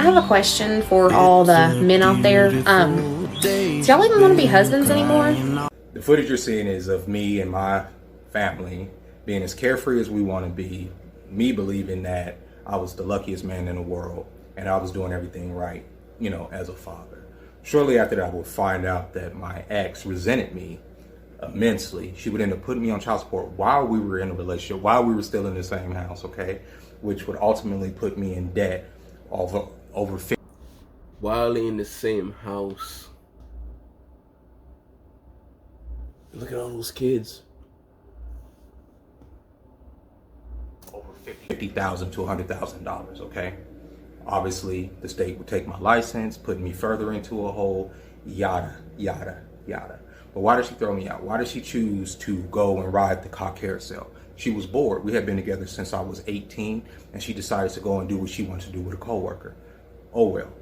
have a question for all the men out there. Do y'all even want to be husbands anymore? The footage you're seeing is of me and my family being as carefree as we want to be, me believing that I was the luckiest man in the world and I was doing everything right, you know, as a father. Shortly after that, I would find out that my ex resented me immensely. She would end up putting me on child support while we were in a relationship, while we were still in the same house, okay? Which would ultimately put me in debt over 50. While in the same house. Look at all those kids. Over $50,000 to $100,000, okay? Obviously, the state would take my license, put me further into a hole, yada, yada, yada. But why did she throw me out? Why did she choose to go and ride the car carousel? She was bored. We had been together since I was 18, and she decided to go and do what she wanted to do with a coworker. Oh well.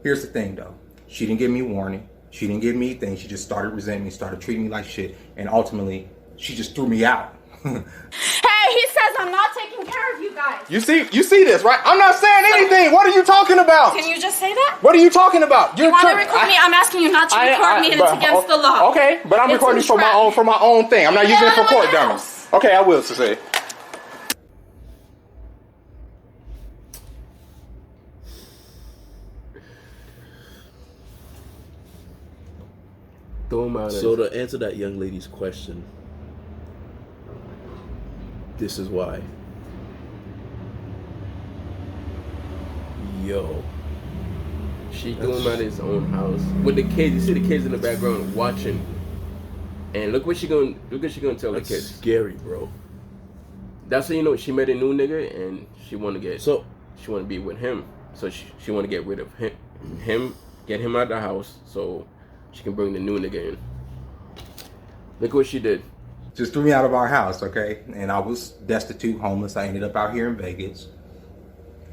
Here's the thing though. She didn't give me warning. She didn't give me things. She just started resenting me, started treating me like shit, and ultimately, she just threw me out. Hey, he says I'm not taking care of you guys. You see this, right? I'm not saying anything. What are you talking about? Can you just say that? What are you talking about? You want to record me? I'm asking you not to record me, and it's against the law. Okay, but I'm recording this for my own thing. I'm not using it for court, dummy. Okay, I will, say. So to answer that young lady's question, this is why. Yo. She threw him out of his own house with the kids. You see the kids in the background watching. And look what she gonna tell the kids. Scary, bro. That's how you know she met a new nigga and she wanna be with him. So she wanna get rid of him, get him out of the house so she can bring the new nigga in. Look what she did. Just threw me out of our house, okay? And I was destitute, homeless. I ended up out here in Vegas.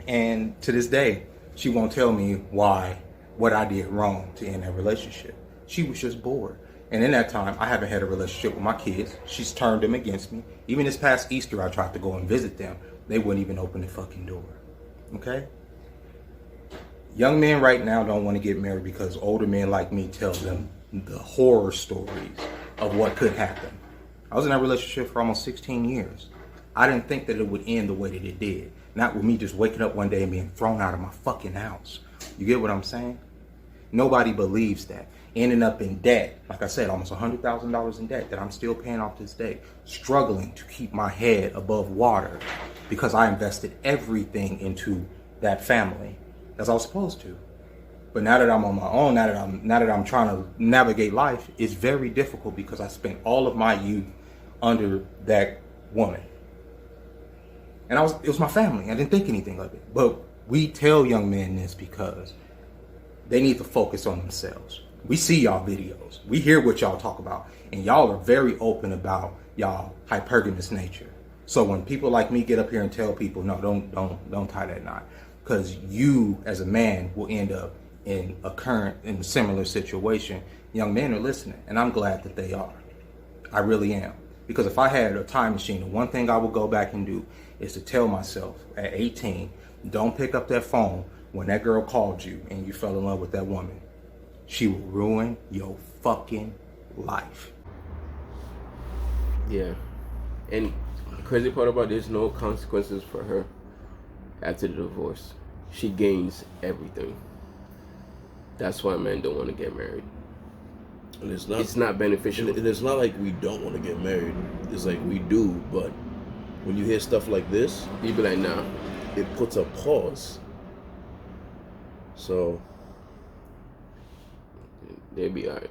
And to this day, she won't tell me what I did wrong to end that relationship. She was just bored. And in that time, I haven't had a relationship with my kids. She's turned them against me. Even this past Easter, I tried to go and visit them. They wouldn't even open the fucking door, okay? Young men right now don't want to get married because older men like me tell them the horror stories of what could happen. I was in that relationship for almost 16 years. I didn't think that it would end the way that it did. Not with me just waking up one day and being thrown out of my fucking house. You get what I'm saying? Nobody believes that. Ending up in debt, like I said, almost $100,000 in debt that I'm still paying off this day. Struggling to keep my head above water because I invested everything into that family as I was supposed to. But now that I'm on my own, now that I'm trying to navigate life, it's very difficult because I spent all of my youth under that woman. And it was my family. I didn't think anything of it. But we tell young men this because they need to focus on themselves. We see y'all videos. We hear what y'all talk about. And y'all are very open about y'all hypergamous nature. So when people like me get up here and tell people, no, don't tie that knot. Because you, as a man, will end up in a similar situation. Young men are listening. And I'm glad that they are. I really am. Because if I had a time machine, the one thing I would go back and do is to tell myself at 18, don't pick up that phone when that girl called you and you fell in love with that woman. She will ruin your fucking life. Yeah. And the crazy part about there's no consequences for her after the divorce. She gains everything. That's why men don't want to get married. And it's not beneficial. And it's not like we don't want to get married. It's like we do, but when you hear stuff like this, you be like, nah. It puts a pause. So they'll be alright.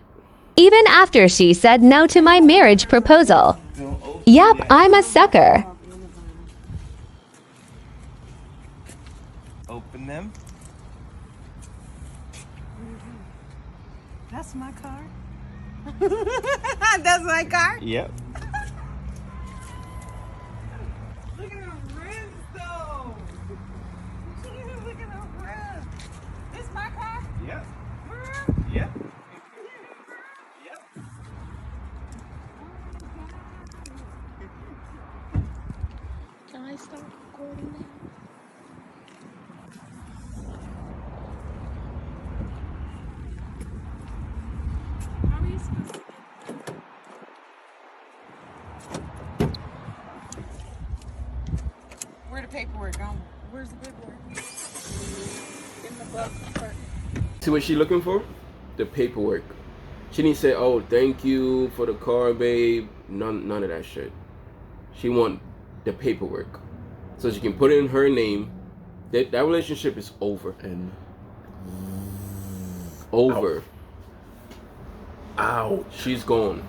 Even after she said no to my marriage proposal. Yep, I'm a sucker. Open them. That's my car. That's my car? Yep. Look at her rims, though. Look at her rims. This my car? Yep. For real? Yep. Yep. Can I start recording now? paperwork. Where's the paperwork? In the book. See what she looking for? The paperwork. She didn't say, "Oh, thank you for the car, babe." None of that shit. She want the paperwork so she can put it in her name. That relationship is over. And over. Ouch. She's gone.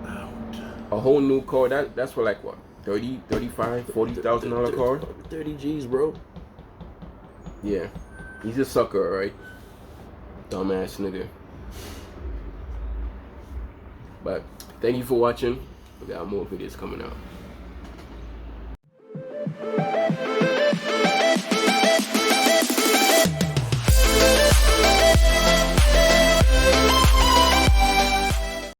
Ouch. A whole new car. That's for like what? 30, 35, $40,000 car? 30 G's, bro. Yeah. He's a sucker, alright? Dumbass nigga. But thank you for watching. We got more videos coming out.